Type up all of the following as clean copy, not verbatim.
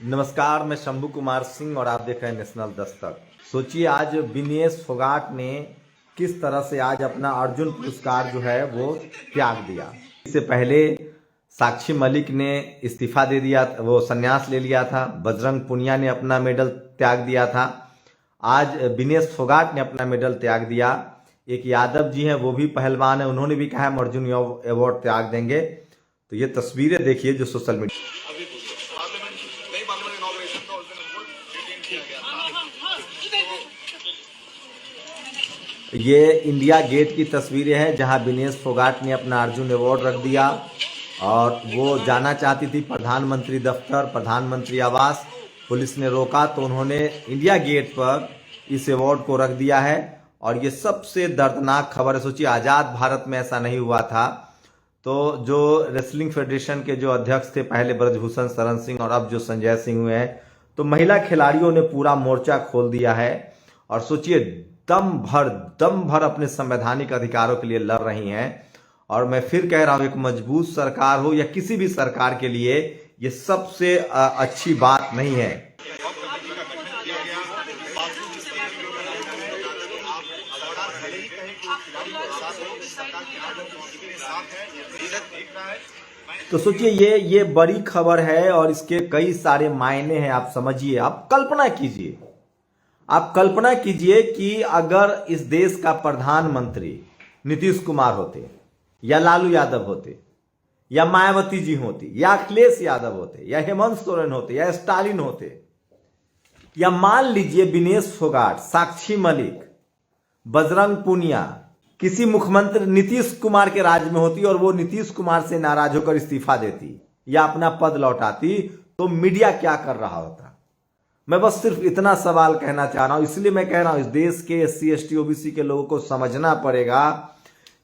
नमस्कार, मैं शंभू कुमार सिंह और आप देख रहे हैं नेशनल दस्तक। सोचिए आज विनेश फोगाट ने किस तरह से आज अपना अर्जुन पुरस्कार जो है वो त्याग दिया। इससे पहले साक्षी मलिक ने इस्तीफा दे दिया, वो संन्यास ले लिया था। बजरंग पुनिया ने अपना मेडल त्याग दिया था। आज विनेश फोगाट ने अपना मेडल त्याग दिया। एक यादव जी हैं, वो भी पहलवान है, उन्होंने भी कहा हम अर्जुन अवार्ड त्याग देंगे। तो ये तस्वीरें देखिए जो सोशल मीडिया ये इंडिया गेट की तस्वीरें हैं जहां विनेश फोगाट ने अपना अर्जुन अवार्ड रख दिया और वो जाना चाहती थी प्रधानमंत्री दफ्तर, प्रधानमंत्री आवास। पुलिस ने रोका तो उन्होंने इंडिया गेट पर इस अवार्ड को रख दिया है। और ये सबसे दर्दनाक खबर है। सोचिए आज़ाद भारत में ऐसा नहीं हुआ था। तो जो रेसलिंग फेडरेशन के जो अध्यक्ष थे पहले ब्रजभूषण शरण सिंह और अब जो संजय सिंह हुए हैं, तो महिला खिलाड़ियों ने पूरा मोर्चा खोल दिया है। और सोचिए दम भर अपने संवैधानिक अधिकारों के लिए लड़ रही हैं। और मैं फिर कह रहा हूं, एक मजबूत सरकार हो या किसी भी सरकार के लिए ये सबसे अच्छी बात नहीं है। तो सोचिए ये बड़ी खबर है और इसके कई सारे मायने हैं। आप समझिए, आप कल्पना कीजिए कि अगर इस देश का प्रधानमंत्री नीतीश कुमार होते या लालू यादव होते या मायावती जी होती या अखिलेश यादव होते या हेमंत सोरेन होते या स्टालिन होते या मान लीजिए विनेश फोगाट, साक्षी मलिक, बजरंग पुनिया, किसी मुख्यमंत्री नीतीश कुमार के राज्य में होती और वो नीतीश कुमार से नाराज होकर इस्तीफा देती या अपना पद लौटाती, तो मीडिया क्या कर रहा होता। मैं बस सिर्फ इतना सवाल कहना चाह रहा हूं। इसलिए मैं कह रहा हूं इस देश के SC ST OBC के लोगों को समझना पड़ेगा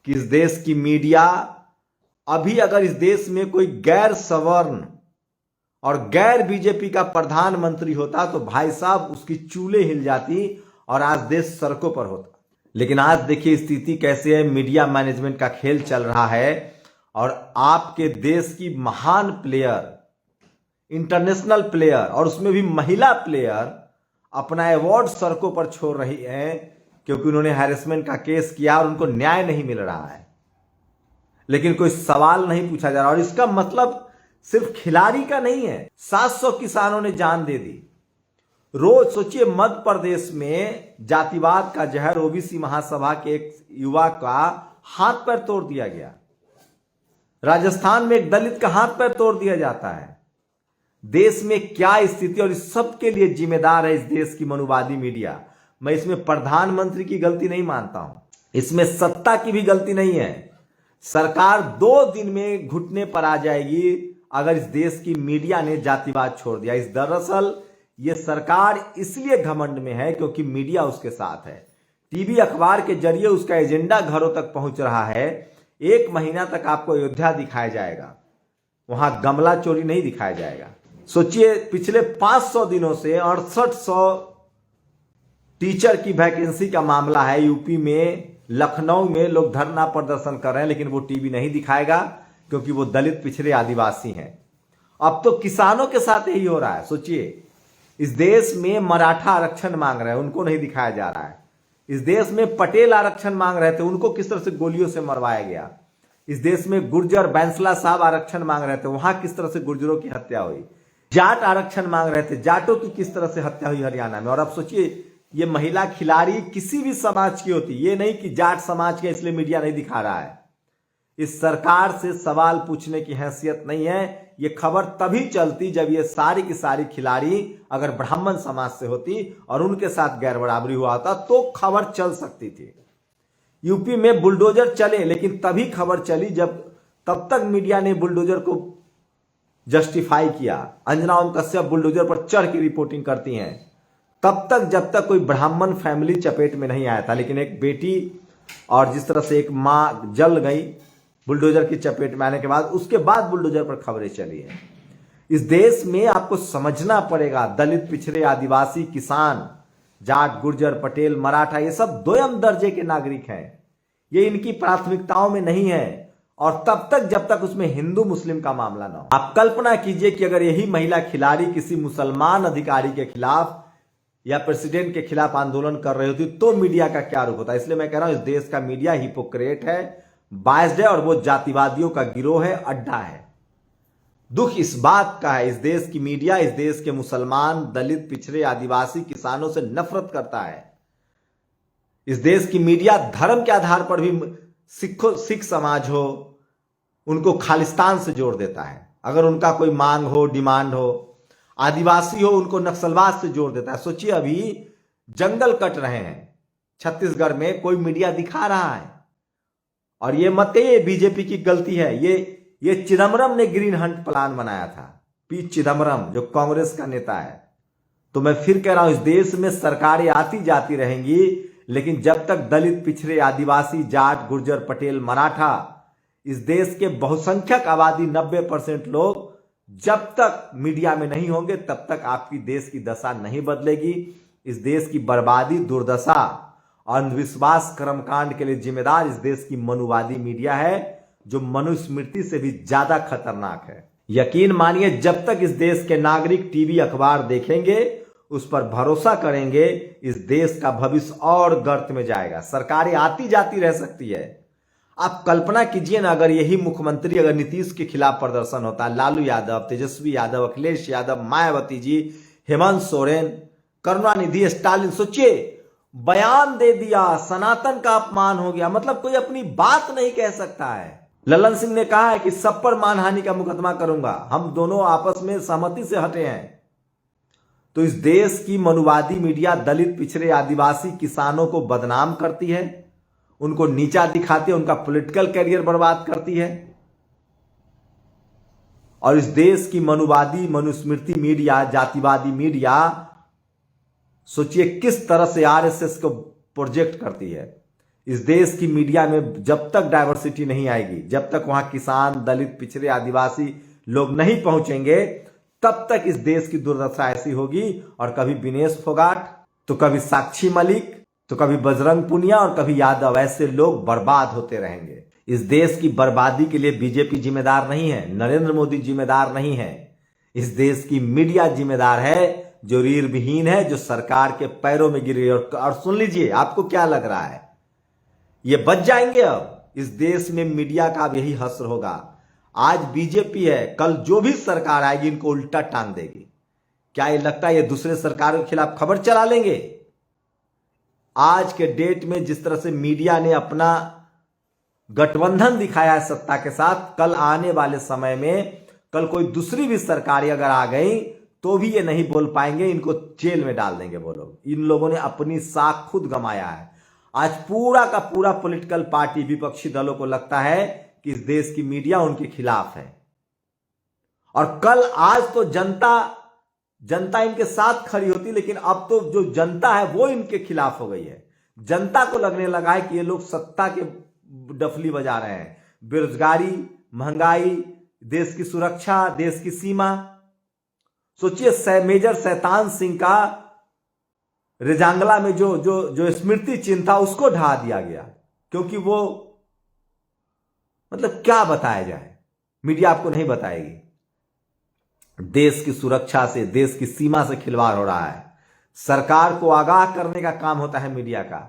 कि इस देश की मीडिया अभी अगर इस देश में कोई गैर सवर्ण और गैर बीजेपी का प्रधानमंत्री होता तो भाई साहब उसकी चूल्हे हिल जाती और आज देश सड़कों पर होता। लेकिन आज देखिए स्थिति कैसे है। मीडिया मैनेजमेंट का खेल चल रहा है और आपके देश की महान प्लेयर, इंटरनेशनल प्लेयर और उसमें भी महिला प्लेयर अपना अवार्ड सड़कों पर छोड़ रही है क्योंकि उन्होंने हैरेसमेंट का केस किया और उनको न्याय नहीं मिल रहा है। लेकिन कोई सवाल नहीं पूछा जा रहा। और इसका मतलब सिर्फ खिलाड़ी का नहीं है, 700 किसानों ने जान दे दी। रोज सोचिए मध्य प्रदेश में जातिवाद का जहर OBC महासभा के एक युवा का हाथ पैर तोड़ दिया गया। राजस्थान में एक दलित का हाथ पैर तोड़ दिया जाता है। देश में क्या स्थिति, और इस सब के लिए जिम्मेदार है इस देश की मनुवादी मीडिया। मैं इसमें प्रधानमंत्री की गलती नहीं मानता हूं, इसमें सत्ता की भी गलती नहीं है। सरकार 2 दिन में घुटने पर आ जाएगी अगर इस देश की मीडिया ने जातिवाद छोड़ दिया। इस दरअसल ये सरकार इसलिए घमंड में है क्योंकि मीडिया उसके साथ है। टीवी अखबार के जरिए उसका एजेंडा घरों तक पहुंच रहा है। 1 महीना तक आपको अयोध्या दिखाया जाएगा, वहां गमला चोरी नहीं दिखाया जाएगा। सोचिए पिछले 500 दिनों से 6800 टीचर की वैकेंसी का मामला है। यूपी में लखनऊ में लोग धरना प्रदर्शन कर रहे हैं, लेकिन वो टीवी नहीं दिखाएगा क्योंकि वो दलित, पिछड़े, आदिवासी हैं। अब तो किसानों के साथ यही हो रहा है। सोचिए इस देश में मराठा आरक्षण मांग रहे हैं, उनको नहीं दिखाया जा रहा है। इस देश में पटेल आरक्षण मांग रहे थे, उनको किस तरह से गोलियों से मरवाया गया। इस देश में गुर्जर बैंसला साहब आरक्षण मांग रहे थे, वहां किस तरह से गुर्जरों की हत्या हुई। जाट आरक्षण मांग रहे थे, जाटों की किस तरह से हत्या हुई हरियाणा में। और अब सोचिए ये महिला खिलाड़ी किसी भी समाज की होती, ये नहीं कि जाट समाज के इसलिए मीडिया नहीं दिखा रहा है। इस सरकार से सवाल पूछने की हैसियत नहीं है। ये खबर तभी चलती जब ये सारी की सारी खिलाड़ी अगर ब्राह्मण समाज से होती और उनके साथ गैर बराबरी हुआ होता तो खबर चल सकती थी। यूपी में बुलडोजर चले, लेकिन तभी खबर चली जब तब तक मीडिया ने बुलडोजर को जस्टिफाई किया। अंजना ओम कश्यप बुलडोजर पर चढ़ के रिपोर्टिंग करती हैं तब तक जब तक कोई ब्राह्मण फैमिली चपेट में नहीं आया था। लेकिन एक बेटी और जिस तरह से एक मां जल गई बुलडोजर की चपेट में आने के बाद, उसके बाद बुलडोजर पर खबरें चली हैं। इस देश में आपको समझना पड़ेगा दलित, पिछड़े, आदिवासी, किसान, जाट, गुर्जर, पटेल, मराठा ये सब 2म दर्जे के नागरिक हैं। ये इनकी प्राथमिकताओं में नहीं है। और तब तक जब तक उसमें हिंदू मुस्लिम का मामला ना हो। आप कल्पना कीजिए कि अगर यही महिला खिलाड़ी किसी मुसलमान अधिकारी के खिलाफ या प्रेसिडेंट के खिलाफ आंदोलन कर रही होती तो मीडिया का क्या रूप होता। इसलिए मैं कह रहा हूं इस देश का मीडिया हिपोक्रेट है, बायस्ड है और वो जातिवादियों का गिरोह है, अड्डा है। दुख इस बात का है इस देश की मीडिया इस देश के मुसलमान, दलित, पिछड़े, आदिवासी, किसानों से नफरत करता है। इस देश की मीडिया धर्म के आधार पर भी सिख समाज हो उनको खालिस्तान से जोड़ देता है। अगर उनका कोई मांग हो, डिमांड हो, आदिवासी हो उनको नक्सलवाद से जोड़ देता है। सोचिए अभी जंगल कट रहे हैं छत्तीसगढ़ में, कोई मीडिया दिखा रहा है। और ये मत कहिए बीजेपी की गलती है, ये चिदम्बरम ने ग्रीन हंट प्लान बनाया था, पी चिदम्बरम जो कांग्रेस का नेता है। तो मैं फिर कह रहा हूं इस देश में सरकारें आती जाती रहेंगी, लेकिन जब तक दलित, पिछड़े, आदिवासी, जाट, गुर्जर, पटेल, मराठा, इस देश के बहुसंख्यक आबादी 90% लोग जब तक मीडिया में नहीं होंगे तब तक आपकी देश की दशा नहीं बदलेगी। इस देश की बर्बादी, दुर्दशा, अंधविश्वास, कर्मकांड के लिए जिम्मेदार इस देश की मनुवादी मीडिया है जो मनुस्मृति से भी ज्यादा खतरनाक है। यकीन मानिए जब तक इस देश के नागरिक टीवी अखबार देखेंगे, उस पर भरोसा करेंगे, इस देश का भविष्य और गर्त में जाएगा। सरकारें आती जाती रह सकती है। आप कल्पना कीजिए ना अगर यही मुख्यमंत्री अगर नीतीश के खिलाफ प्रदर्शन होता, लालू यादव, तेजस्वी यादव, अखिलेश यादव, मायावती जी, हेमंत सोरेन, करुणानिधि, स्टालिन, सोचिए बयान दे दिया, सनातन का अपमान हो गया, मतलब कोई अपनी बात नहीं कह सकता है। ललन सिंह ने कहा है कि सब पर मानहानि का मुकदमा करूंगा, हम दोनों आपस में सहमति से हटे हैं। तो इस देश की मनुवादी मीडिया दलित, पिछड़े, आदिवासी, किसानों को बदनाम करती है, उनको नीचा दिखाती है, उनका पॉलिटिकल कैरियर बर्बाद करती है। और इस देश की मनुवादी, मनुस्मृति मीडिया, जातिवादी मीडिया सोचिए किस तरह से आरएसएस को प्रोजेक्ट करती है। इस देश की मीडिया में जब तक डाइवर्सिटी नहीं आएगी, जब तक वहां किसान, दलित, पिछड़े, आदिवासी लोग नहीं पहुंचेंगे, तब तक इस देश की दुर्दशा ऐसी होगी। और कभी विनेश फोगाट, तो कभी साक्षी मलिक, तो कभी बजरंग पुनिया और कभी यादव, ऐसे लोग बर्बाद होते रहेंगे। इस देश की बर्बादी के लिए बीजेपी जिम्मेदार नहीं है, नरेंद्र मोदी जिम्मेदार नहीं है, इस देश की मीडिया जिम्मेदार है जो रीढ़ विहीन है, जो सरकार के पैरों में गिरी। और सुन लीजिए आपको क्या लग रहा है, ये बच जाएंगे। अब इस देश में मीडिया का अब यही हश्र होगा। आज बीजेपी है, कल जो भी सरकार आएगी इनको उल्टा टांग देगी। क्या ये लगता है ये दूसरे सरकारों के खिलाफ खबर चला लेंगे? आज के डेट में जिस तरह से मीडिया ने अपना गठबंधन दिखाया है सत्ता के साथ, कल आने वाले समय में कल कोई दूसरी भी सरकारें अगर आ गई तो भी ये नहीं बोल पाएंगे, इनको जेल में डाल देंगे वो लोग। इन लोगों ने अपनी साख खुद गंवाया है। आज पूरा का पूरा पॉलिटिकल पार्टी, विपक्षी दलों को लगता है कि इस देश की मीडिया उनके खिलाफ है। और कल आज तो जनता इनके साथ खड़ी होती, लेकिन अब तो जो जनता है वो इनके खिलाफ हो गई है। जनता को लगने लगा है कि ये लोग सत्ता के डफली बजा रहे हैं। बेरोजगारी, महंगाई, देश की सुरक्षा, देश की सीमा। सोचिए मेजर शैतान सिंह का रेजांगला में जो स्मृति चिन्ह था उसको ढा दिया गया, क्योंकि वो मतलब क्या बताया जाए, मीडिया आपको नहीं बताएगी। देश की सुरक्षा से, देश की सीमा से खिलवाड़ हो रहा है। सरकार को आगाह करने का काम होता है मीडिया का,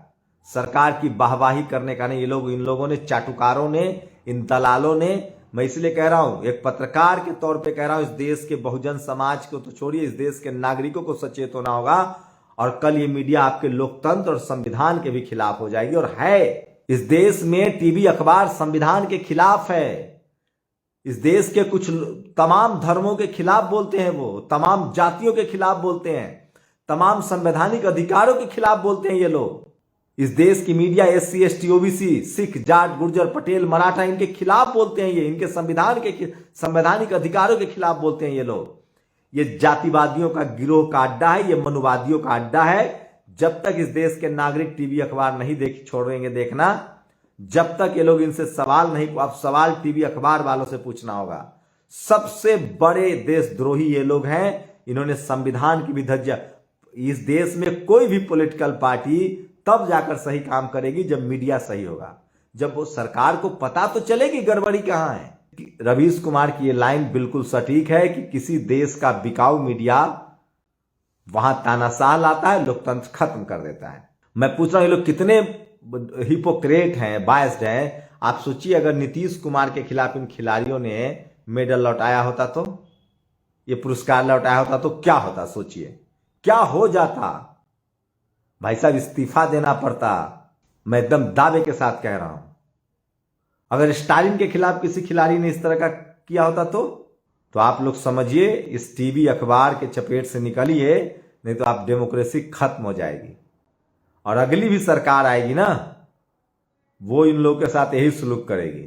सरकार की वाहवाही करने का नहीं। इन लोगों ने, चाटुकारों ने, इन दलालों ने, मैं इसलिए कह रहा हूं, एक पत्रकार के तौर पे कह रहा हूं, इस देश के बहुजन समाज को तो छोड़िए, इस देश के नागरिकों को सचेत होना होगा। और कल ये मीडिया आपके लोकतंत्र और संविधान के भी खिलाफ हो जाएगी। और है, इस देश में टीवी अखबार संविधान के खिलाफ है। इस देश के कुछ तमाम धर्मों के खिलाफ बोलते हैं, वो तमाम जातियों के खिलाफ बोलते हैं, तमाम संवैधानिक अधिकारों के खिलाफ बोलते हैं ये लोग। इस देश की media SC, ST, OBC, Sikh, Jat, Gurjar, Patel, Maratha, इनके खिलाफ बोलते हैं ये, इनके संवैधानिक अधिकारों के खिलाफ बोलते हैं ये लोग। ये जातिवादियों का गिरोह का अड्डा है, ये मनुवादियों का अड्डा है। जब तक इस देश के नागरिक टीवी अखबार नहीं छोड़ेंगे देखना, जब तक ये लोग इनसे सवाल नहीं, अब सवाल टीवी अखबार वालों से पूछना होगा। सबसे बड़े देशद्रोही ये लोग हैं, इन्होंने संविधान की भी धज्जियां। इस देश में कोई भी पॉलिटिकल पार्टी तब जाकर सही काम करेगी जब मीडिया सही होगा, जब वो सरकार को पता तो चले कि गड़बड़ी कहां है। रवीश कुमार की ये लाइन बिल्कुल सटीक है कि किसी देश का बिकाऊ मीडिया वहां तानाशाह लाता है, लोकतंत्र खत्म कर देता है। मैं पूछ रहा हूं ये लोग कितने हिपोक्रेट हैं, बायस्ड हैं। आप सोचिए अगर नीतीश कुमार के खिलाफ इन खिलाड़ियों ने मेडल लौटाया होता तो, ये पुरस्कार लौटाया होता तो क्या होता, सोचिए क्या हो जाता। भाई साहब इस्तीफा देना पड़ता, मैं एकदम दावे के साथ कह रहा हूं। अगर स्टालिन के खिलाफ किसी खिलाड़ी ने इस तरह का किया होता तो आप लोग समझिए इस टीवी अखबार के चपेट से निकलिए, नहीं तो आप डेमोक्रेसी खत्म हो जाएगी। और अगली भी सरकार आएगी ना, वो इन लोगों के साथ यही सलूक करेगी,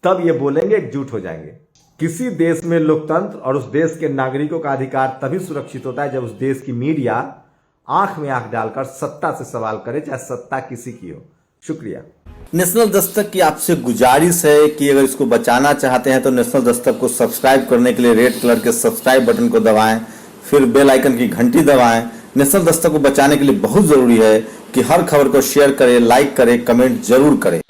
तब ये बोलेंगे एकजुट हो जाएंगे। किसी देश में लोकतंत्र और उस देश के नागरिकों का अधिकार तभी सुरक्षित होता है जब उस देश की मीडिया आंख में आंख डालकर सत्ता से सवाल करे, चाहे सत्ता किसी की हो। शुक्रिया। नेशनल दस्तक की आपसे गुजारिश है कि अगर इसको बचाना चाहते हैं तो नेशनल दस्तक को सब्सक्राइब करने के लिए रेड कलर के सब्सक्राइब बटन को दबाएं, फिर बेल आइकन की घंटी दबाएं। नेशनल दस्तक को बचाने के लिए बहुत जरूरी है कि हर खबर को शेयर करें, लाइक करें, कमेंट जरूर करें।